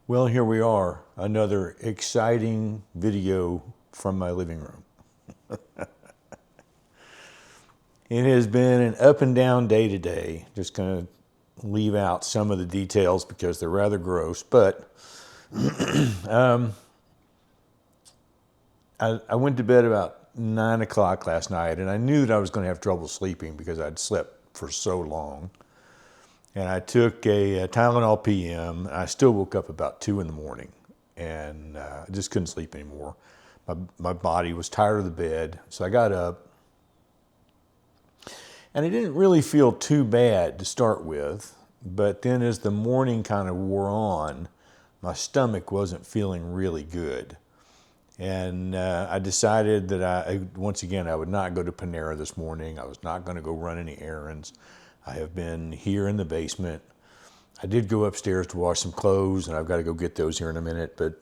Well, here we are, another exciting video from my living room. It has been an up and down day today. Just going to leave out some of the details because they're rather gross, but I went to bed about 9 o'clock last night, and I knew that I was going to have trouble sleeping because I'd slept for so long. And I took a Tylenol PM, and I still woke up about 2 in the morning, and I just couldn't sleep anymore. My body was tired of the bed, so I got up, and I didn't really feel too bad to start with, but then as the morning kind of wore on, my stomach wasn't feeling really good. And I decided that once again, I would not go to Panera this morning. I was not going to go run any errands. I have been here in the basement. I did go upstairs to wash some clothes, and I've got to go get those here in a minute. But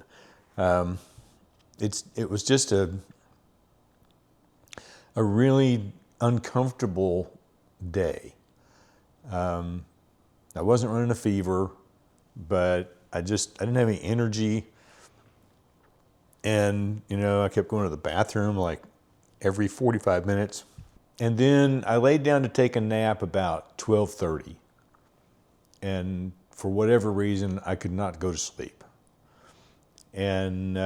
it was just a really uncomfortable day. I wasn't running a fever, but I didn't have any energy. And, I kept going to the bathroom like every 45 minutes. And then I laid down to take a nap about 12:30. And for whatever reason, I could not go to sleep. And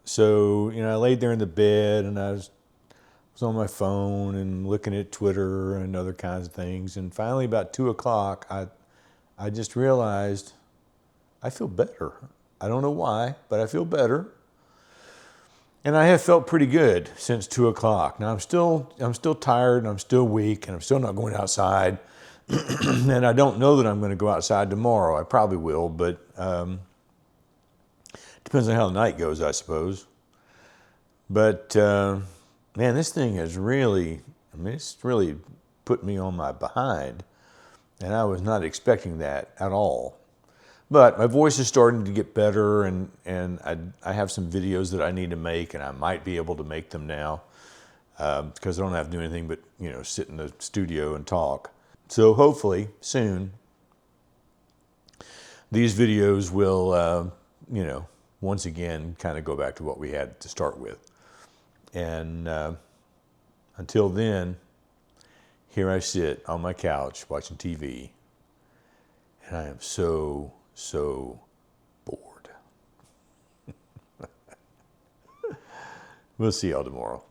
so, I laid there in the bed, and I was on my phone and looking at Twitter and other kinds of things. And finally, about 2 o'clock, I just realized I feel better. I don't know why, but I feel better. And I have felt pretty good since 2 o'clock. Now I'm still tired, and I'm still weak, and I'm still not going outside. And I don't know that I'm going to go outside tomorrow. I probably will, but depends on how the night goes, I suppose. But man, this thing has really, it's really put me on my behind, and I was not expecting that at all. But my voice is starting to get better, and I have some videos that I need to make, and I might be able to make them now because I don't have to do anything but, sit in the studio and talk. So hopefully soon these videos will, once again kind of go back to what we had to start with. And until then, here I sit on my couch watching TV, and I am so bored. We'll see y'all tomorrow.